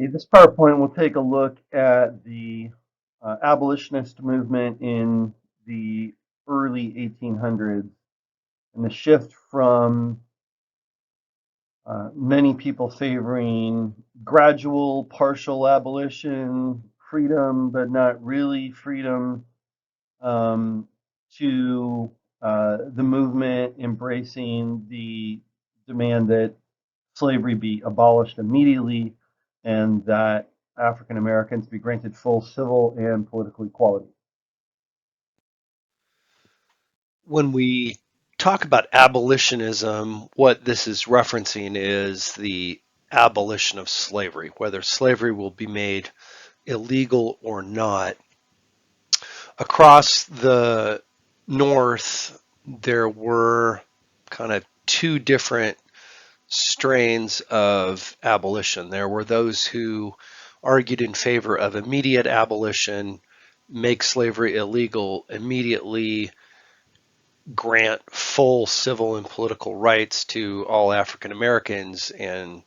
Okay, this PowerPoint will take a look at the abolitionist movement in the early 1800s and the shift from many people favoring gradual, partial abolition, freedom, but not really freedom, um, to the movement embracing the demand that slavery be abolished immediately and that African Americans be granted full civil and political equality. When we talk about abolitionism, what this is referencing is the abolition of slavery, whether slavery will be made illegal or not. Across the North, there were kind of two different strains of abolition. There were those who argued in favor of immediate abolition, make slavery illegal immediately, grant full civil and political rights to all African Americans, and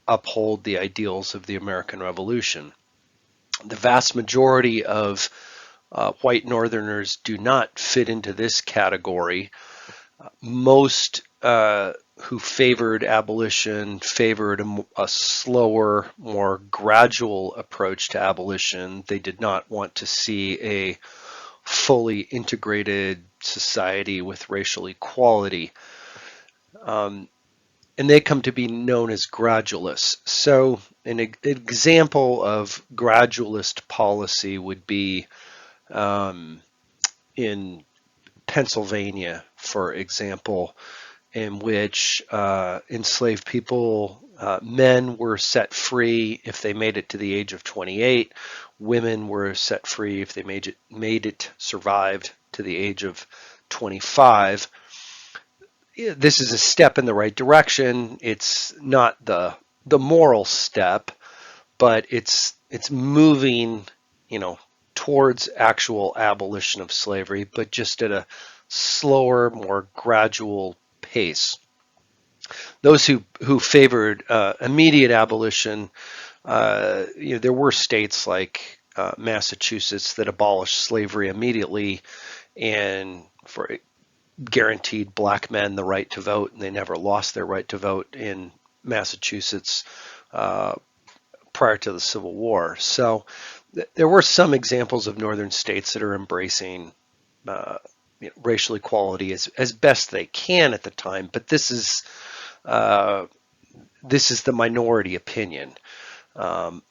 uphold the ideals of the American Revolution. The vast majority of white Northerners do not fit into this category. Most who favored abolition favored a slower, more gradual approach to abolition. They did not want to see a fully integrated society with racial equality. Um, and they come to be known as gradualists. So, an example of gradualist policy would be in Pennsylvania, for example, in which enslaved people, men were set free if they made it to the age of 28. Women were set free if they survived to the age of 25. This is a step in the right direction. It's not the moral step, but it's moving, you know, towards actual abolition of slavery, but just at a slower, more gradual pace. Those who favored immediate abolition, there were states like Massachusetts that abolished slavery immediately and for guaranteed black men the right to vote, and they never lost their right to vote in Massachusetts uh, prior to the Civil War. So there were some examples of northern states that are embracing uh, racial equality as best they can at the time, but uh, this is the minority opinion.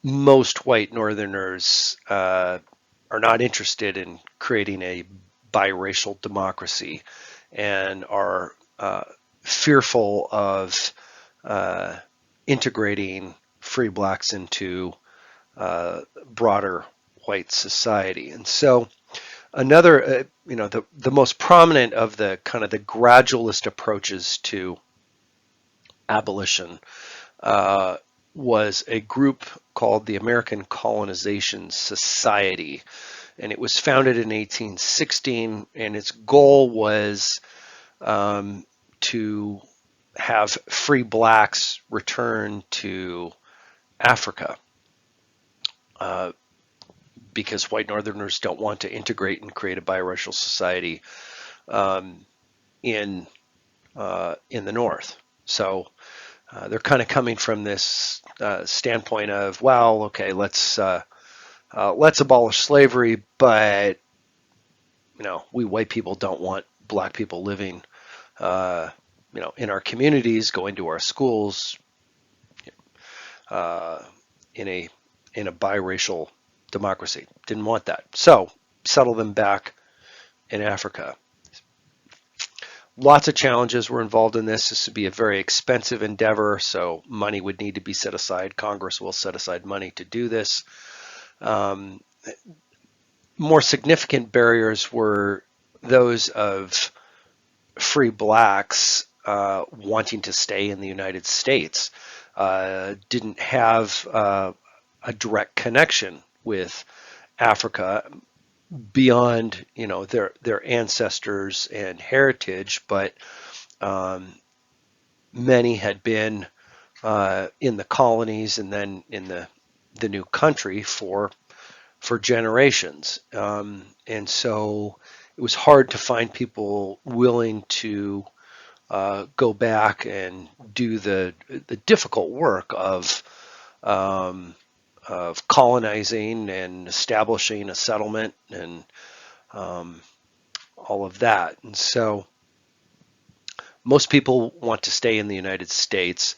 Most white Northerners are not interested in creating a biracial democracy and are fearful of uh, integrating free blacks into broader white society. And so another, the most prominent of the kind of the gradualist approaches to abolition uh, was a group called the American Colonization Society. And it was founded in 1816, and its goal was to have free blacks return to Africa uh, because white Northerners don't want to integrate and create a biracial society um, in in the North. So they're kind of coming from this standpoint of, well, okay, let's abolish slavery, but we white people don't want black people living, uh, in our communities, going to our schools, uh, in a biracial democracy. Didn't want that, so settle them back in Africa. Lots of challenges were involved in this. This would be a very expensive endeavor, so money would need to be set aside. Congress will set aside money to do this. Um, More significant barriers were those of free blacks wanting to stay in the United States, didn't have a direct connection with Africa beyond their ancestors and heritage, but um, many had been in the colonies and then in the the new country for generations. And so it was hard to find people willing to go back and do the difficult work um, of colonizing and establishing a settlement and um, all of that. And so most people want to stay in the United States.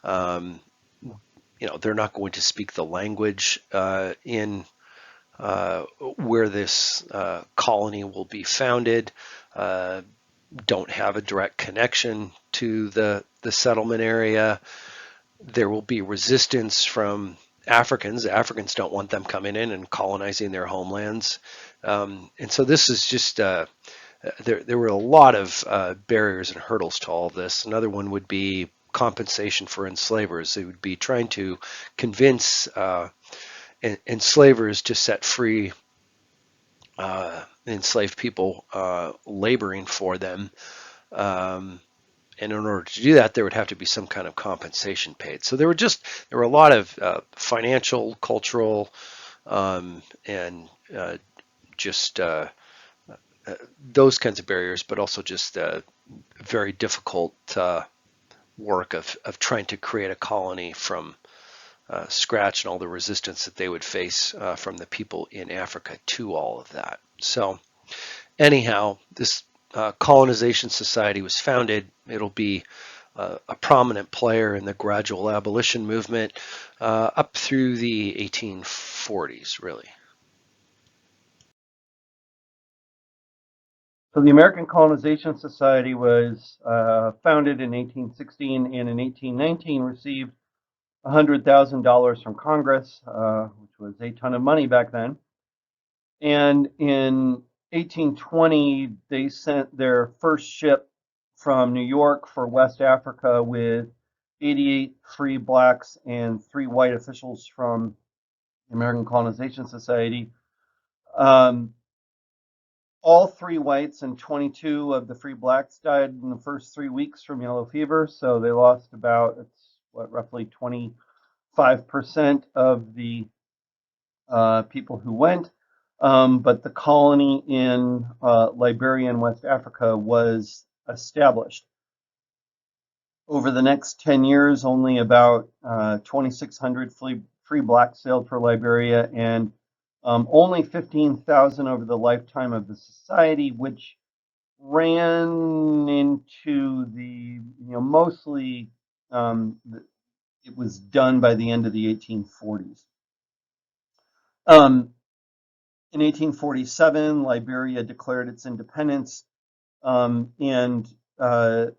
Um, they're not going to speak the language in where this colony will be founded, uh, don't have a direct connection to the settlement area. There will be resistance from Africans. Africans don't want them coming in and colonizing their homelands. And so this is just, there were a lot of barriers and hurdles to all of this. Another one would be compensation for enslavers. They would be trying to convince enslavers to set free enslaved people laboring for them. Um, and in order to do that, there would have to be some kind of compensation paid. So there were a lot of financial, cultural, and just those kinds of barriers, but also just very difficult work of trying to create a colony from scratch and all the resistance that they would face from the people in Africa to all of that. So anyhow, this colonization society was founded. It'll be a prominent player in the gradual abolition movement up through the 1840s, really. So the American Colonization Society was founded in 1816 and in 1819 received $100,000 from Congress, which was a ton of money back then. And in 1820, they sent their first ship from New York for West Africa with 88 free blacks and 3 white officials from the American Colonization Society. Um, all 3 whites and 22 of the free blacks died in the first 3 weeks from yellow fever. So they lost about, it's what, roughly 25% of the people who went. But the colony in Liberia and West Africa was established. Over the next 10 years, only about 2,600 free blacks sailed for Liberia, and only 15,000 over the lifetime of the society, which ran into mostly um, it was done by the end of the 1840s. Um, in 1847, Liberia declared its independence, and the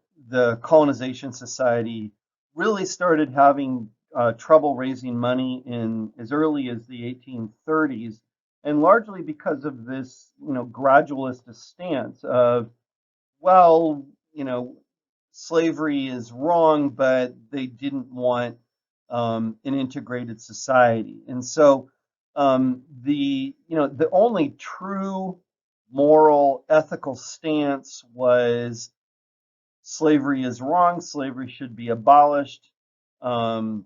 Colonization Society really started having trouble raising money in as early as the 1830s, and largely because of this, gradualist stance of, well, slavery is wrong, but they didn't want an integrated society. And so the only true moral ethical stance was slavery is wrong, slavery should be abolished. Um,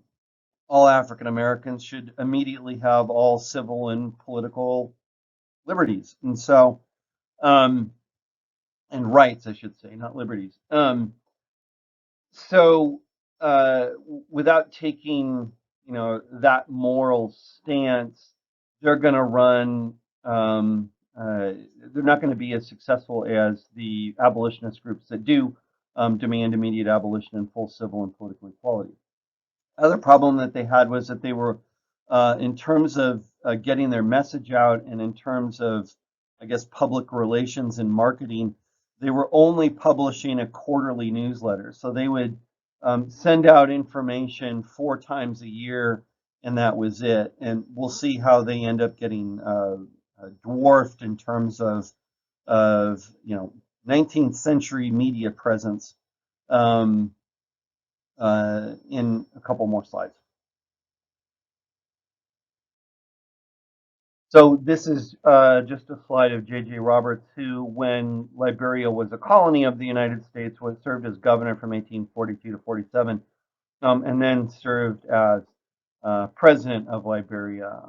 all African Americans should immediately have all civil and political liberties. And so, um, and rights, I should say, not liberties. So without taking that moral stance, they're going to run. They're not going to be as successful as the abolitionist groups that do demand immediate abolition and full civil and political equality. Other problem that they had was that they were, in terms of getting their message out and in terms of, I guess, public relations and marketing, they were only publishing a quarterly newsletter. So they would send out information 4 times a year, and that was it. And we'll see how they end up getting dwarfed in terms of 19th century media presence in a couple more slides. So this is just a slide of J.J. Roberts, who, when Liberia was a colony of the United States, was served as governor from 1842 to 47, and then served as president of Liberia.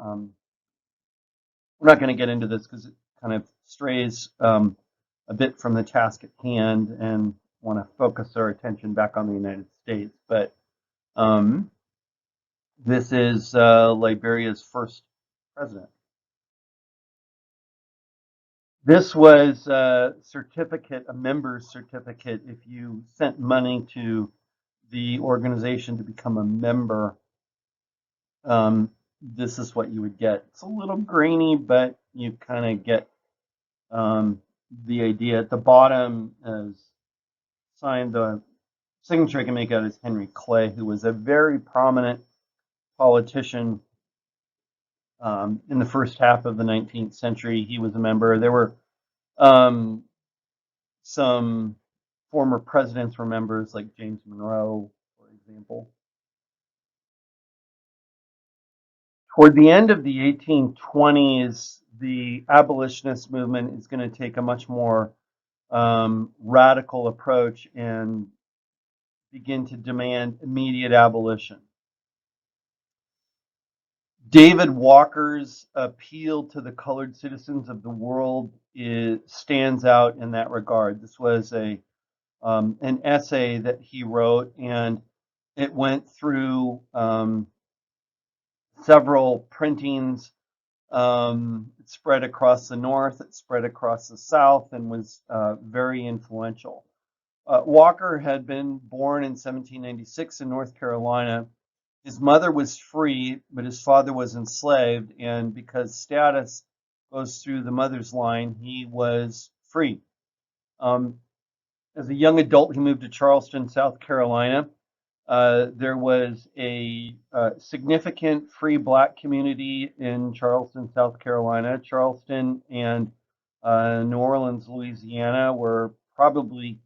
We're not going to get into this because it kind of strays a bit from the task at hand, and want to focus our attention back on the United States. But um, this is Liberia's first president. This was a certificate, a member's certificate. If you sent money to the organization to become a member, this is what you would get. It's a little grainy, but you kind of get the idea. At the bottom is signed, the signature I can make out is Henry Clay, who was a very prominent politician in the first half of the 19th century. He was a member. There were um, some former presidents were members, like James Monroe, for example. Toward the end of the 1820s, the abolitionist movement is going to take a much more radical approach and begin to demand immediate abolition. David Walker's appeal to the colored citizens of the world stands out in that regard. This was an essay that he wrote, and it went through several printings. It spread across the North, it spread across the South, and was very influential. Walker had been born in 1796 in North Carolina. His mother was free, but his father was enslaved, and because status goes through the mother's line, he was free. Um, as a young adult, he moved to Charleston, South Carolina. There was a significant free black community in Charleston, South Carolina. Charleston and New Orleans, Louisiana were probably,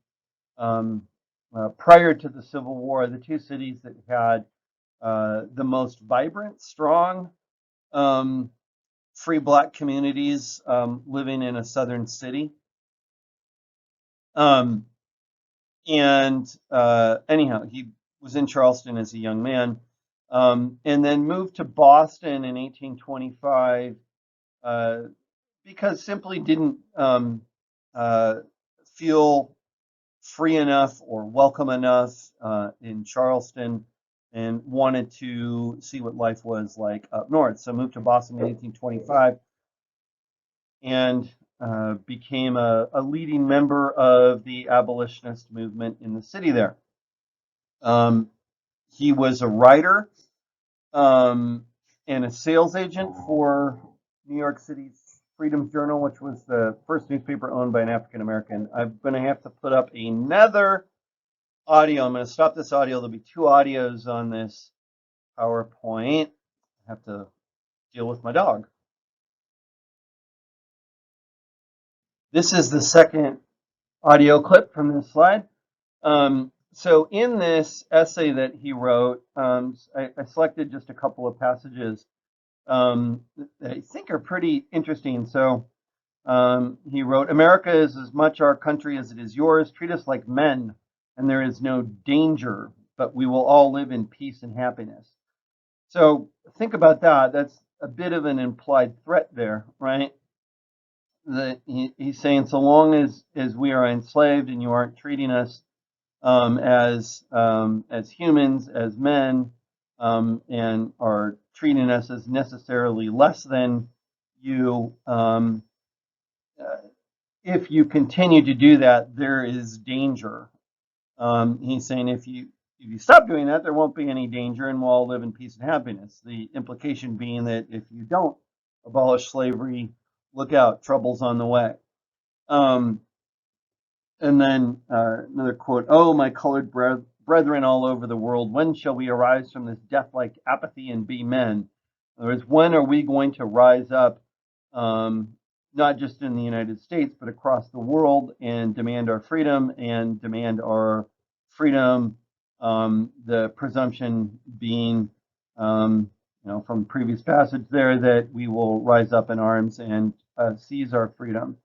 prior to the Civil War, the two cities that had the most vibrant, strong, um, free black communities living in a southern city. Um, and anyhow, he was in Charleston as a young man, and then moved to Boston in 1825 uh, because simply didn't feel free enough or welcome enough in Charleston, and wanted to see what life was like up north. So moved to Boston in 1825 and became a leading member of the abolitionist movement in the city there. Um, he was a writer um, and a sales agent for New York City's Freedom Journal, which was the first newspaper owned by an African American. I'm going to have to put up another audio. I'm going to stop this audio. There'll be two audios on this PowerPoint. I have to deal with my dog. This is the second audio clip from this slide. So in this essay that he wrote, I selected just a couple of passages that I think are pretty interesting. So he wrote, America is as much our country as it is yours. Treat us like men, and there is no danger, but we will all live in peace and happiness. So think about that. That's a bit of an implied threat there, right? He's saying so long as we are enslaved and you aren't treating us as humans, as men, and are treating us as necessarily less than you. If you continue to do that, there is danger. He's saying if you stop doing that, there won't be any danger, and we'll all live in peace and happiness. The implication being that if you don't abolish slavery, look out, trouble's on the way. Um, And then another quote, oh, my colored brethren all over the world, when shall we arise from this death-like apathy and be men? In other words, when are we going to rise up, not just in the United States, but across the world, and demand our freedom and demand our freedom, the presumption being, from previous passage there, that we will rise up in arms and seize our freedom.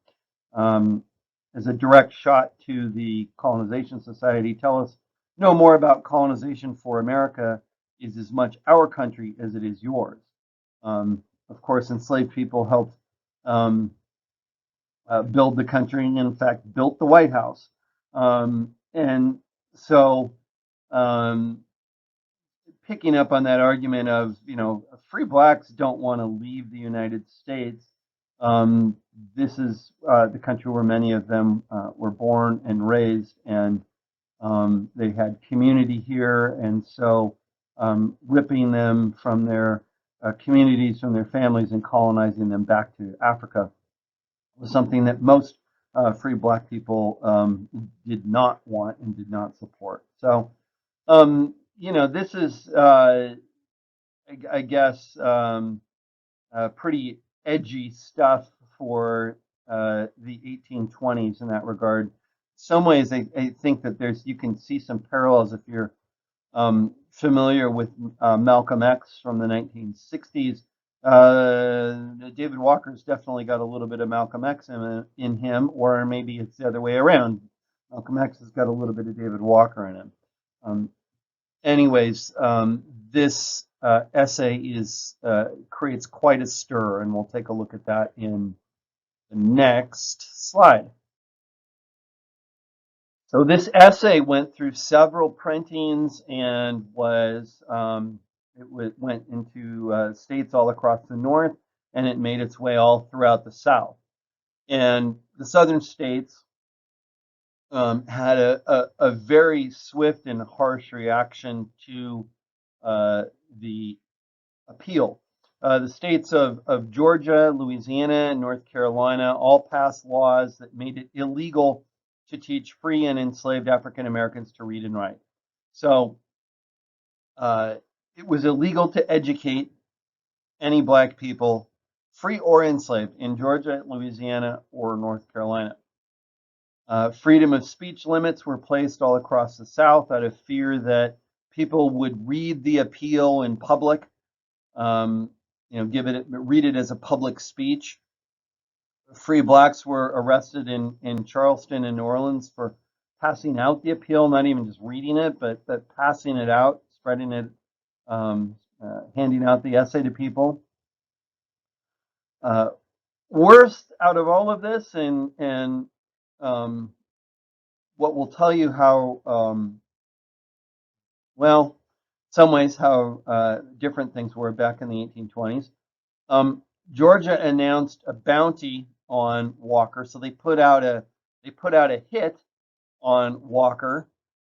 As a direct shot to the Colonization Society, tell us no more about colonization for America. is as much our country as it is yours. Of course, enslaved people helped um, build the country, and in fact, built the White House. And so, um, picking up on that argument of, free blacks don't want to leave the United States. Um, this is the country where many of them were born and raised, and they had community here, and so ripping them from their communities, from their families, and colonizing them back to Africa was something that most free black people did not want and did not support. So, this is, I guess, pretty edgy stuff for the 1820s in that regard. Some ways, I think that you can see some parallels if you're familiar with Malcolm X from the 1960s. David Walker's definitely got a little bit of Malcolm X in him, or maybe it's the other way around. Malcolm X has got a little bit of David Walker in him. Um, anyways, this essay creates quite a stir, and we'll take a look at that in the next slide. So this essay went through several printings and went into states all across the North, and it made its way all throughout the South. And the Southern states had a very swift and harsh reaction to the appeal. The states of Georgia, Louisiana, and North Carolina all passed laws that made it illegal to teach free and enslaved African Americans to read and write. So uh, it was illegal to educate any black people, free or enslaved, in Georgia, Louisiana, or North Carolina. Freedom of speech limits were placed all across the South out of fear that people would read the appeal in public, um, read it as a public speech. Free blacks were arrested in Charleston and New Orleans for passing out the appeal, not even just reading it, but passing it out, spreading it, handing out the essay to people. Uh, Worst out of all of this, and um, what will tell you how well, some ways how different things were back in the 1820s. Um, Georgia announced a bounty on Walker, so they put out a hit on Walker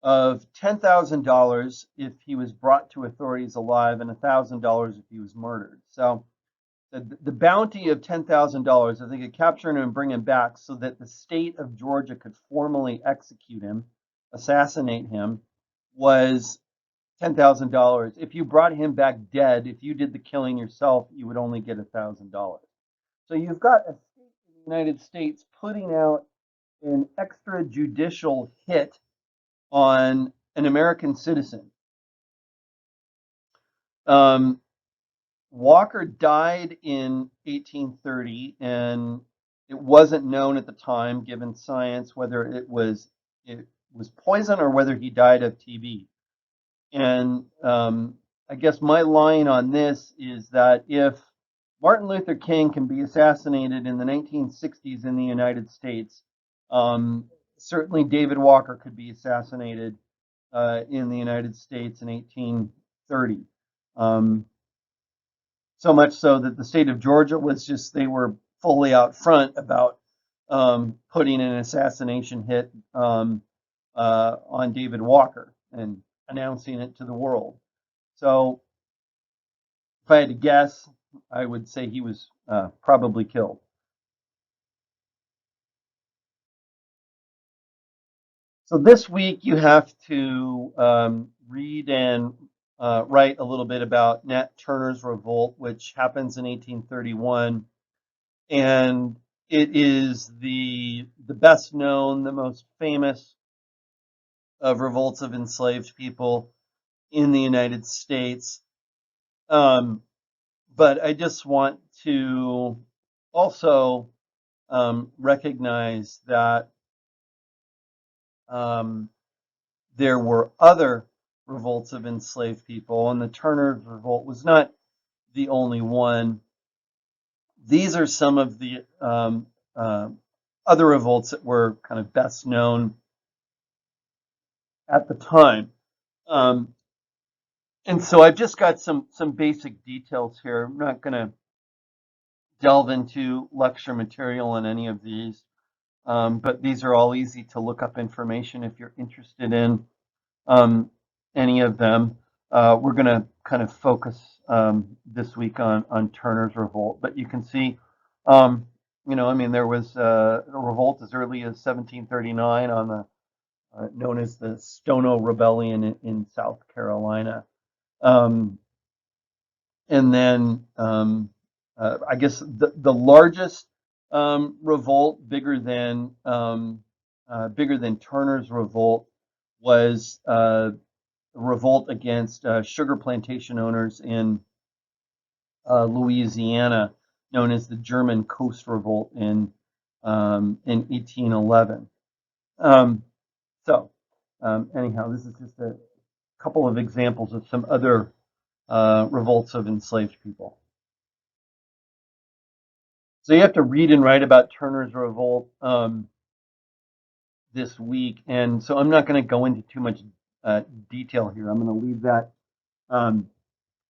of $10,000 if he was brought to authorities alive, and $1,000 if he was murdered. So the bounty of $10,000, if they could capture him and bring him back, so that the state of Georgia could formally execute him, assassinate him, was $10,000. If you brought him back dead, if you did the killing yourself, you would only get $1,000. So you've got a state in the United States putting out an extrajudicial hit on an American citizen. Um, Walker died in 1830, and it wasn't known at the time, given science, whether it was poison or whether he died of TB. And I guess my line on this is that if Martin Luther King can be assassinated in the 1960s in the United States, um, certainly David Walker could be assassinated in the United States in 1830. Um, so much so that the state of Georgia they were fully out front about putting an assassination hit on David Walker and announcing it to the world. So if I had to guess, I would say he was probably killed. So this week you have to read and write a little bit about Nat Turner's revolt, which happens in 1831, and it is the best known, the most famous of revolts of enslaved people in the United States. Um, but I just want to also recognize that um, there were other revolts of enslaved people, and the Turner's Revolt was not the only one. These are some of the uh, other revolts that were kind of best known at the time. Um, and so I've just got some basic details here. I'm not going to delve into lecture material on any of these, but these are all easy to look up information if you're interested in um, any of them. We're going to kind of focus this week on Turner's Revolt, but you can see, I mean, there was a revolt as early as 1739 on the known as the Stono Rebellion in South Carolina. Um, and then I guess the largest revolt, bigger than Turner's Revolt, was a revolt against sugar plantation owners in Louisiana, known as the German Coast Revolt in 1811. Um, so, anyhow, this is just a couple of examples of some other revolts of enslaved people. So you have to read and write about Turner's Revolt this week, and so I'm not going to go into too much detail here. Um,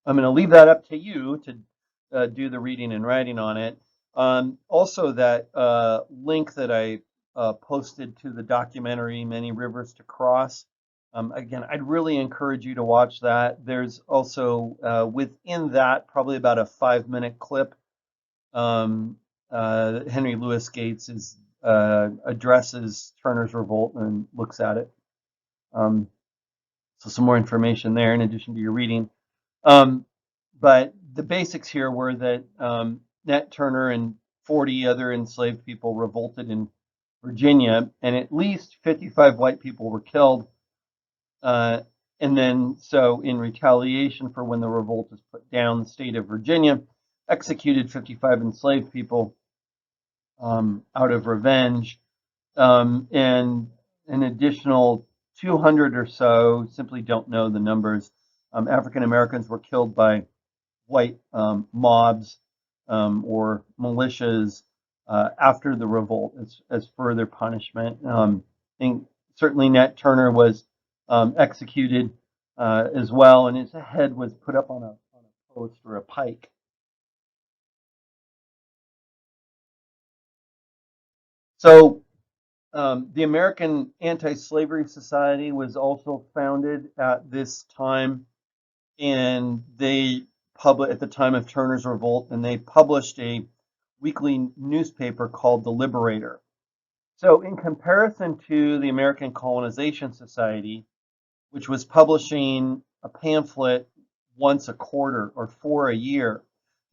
I'm going to leave that up to you to do the reading and writing on it. Also, that link that I posted to the documentary "Many Rivers to Cross." Again, I'd really encourage you to watch that. There's also within that probably about a 5-minute clip. Henry Louis Gates addresses Turner's Revolt and looks at it. So some more information there in addition to your reading. But the basics here were that Nat Turner and 40 other enslaved people revolted in Virginia, and at least 55 white people were killed. And then, so in retaliation for when the revolt is put down, the state of Virginia executed 55 enslaved people out of revenge, and an additional 200 or so, simply don't know the numbers, African Americans were killed by white mobs or militias after the revolt as further punishment. And certainly Nat Turner was executed as well, and his head was put up on a post or a pike. So the American Anti-Slavery Society was also founded at this time, and they at the time of Turner's Revolt, and they published a weekly newspaper called The Liberator. So, in comparison to the American Colonization Society, which was publishing a pamphlet once a quarter or 4 a year,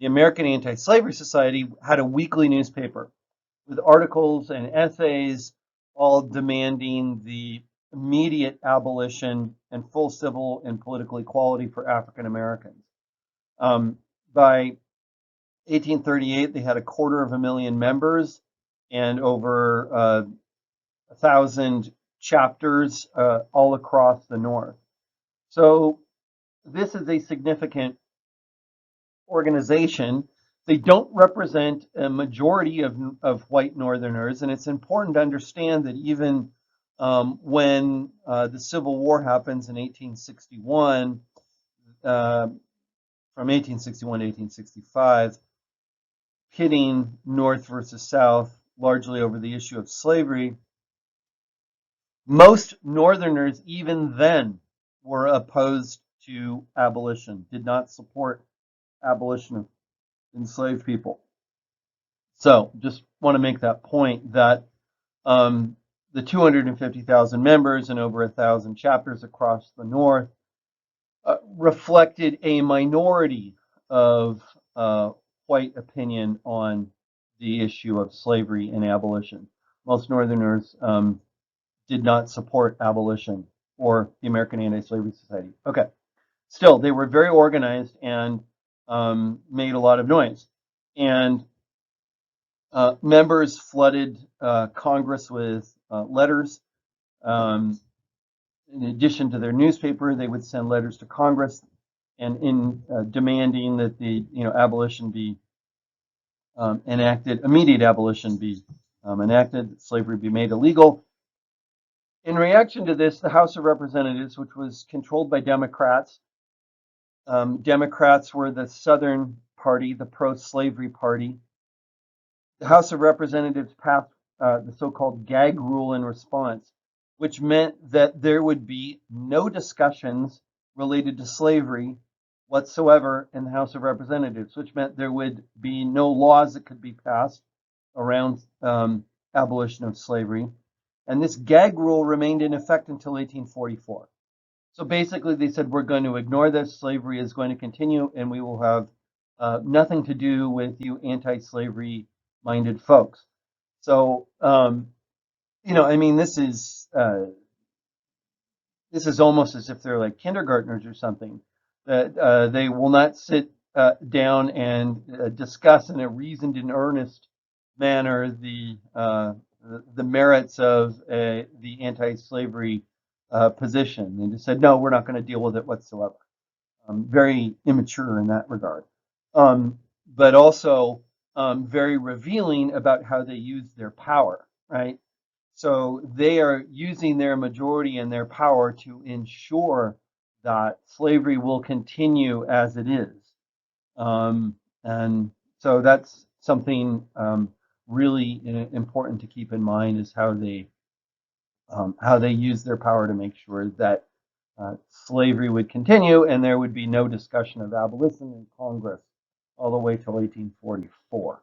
the American Anti-Slavery Society had a weekly newspaper with articles and essays, all demanding the immediate abolition and full civil and political equality for African Americans. By 1838, they had 250,000 members and over 1,000 chapters all across the North. So this is a significant organization. They don't represent a majority of white Northerners, and it's important to understand that even when the Civil War happens in 1861, from 1861 to 1865, pitting North versus South largely over the issue of slavery, most Northerners, even then, were opposed to abolition, did not support abolition of enslaved people. So, just want to make that point that the 250,000 members and over 1,000 chapters across the North reflected a minority of white opinion on the issue of slavery and abolition. Most Northerners did not support abolition or the American Anti-Slavery Society. Okay, still, they were very organized and made a lot of noise. And members flooded Congress with letters, in addition to their newspaper, they would send letters to Congress and in demanding that the abolition be enacted, immediate abolition be enacted, slavery be made illegal. In reaction to this, the House of Representatives, which was controlled by Democrats, Democrats were the Southern Party, the pro-slavery party. The House of Representatives passed the so-called gag rule in response, which meant that there would be no discussions related to slavery whatsoever in the House of Representatives, which meant there would be no laws that could be passed around abolition of slavery. And this gag rule remained in effect until 1844. So basically, they said, we're going to ignore this. Slavery is going to continue, and we will have nothing to do with you anti-slavery minded folks. So, I mean, this is almost as if they're like kindergartners or something, that they will not sit down and discuss in a reasoned and earnest manner the merits of the anti-slavery position. They just said, no, we're not going to deal with it whatsoever. Very immature in that regard, but also very revealing about how they use their power, right? So they are using their majority and their power to ensure that slavery will continue as it is. And so that's something really important to keep in mind, is how they use their power to make sure that slavery would continue and there would be no discussion of abolition in Congress all the way till 1844.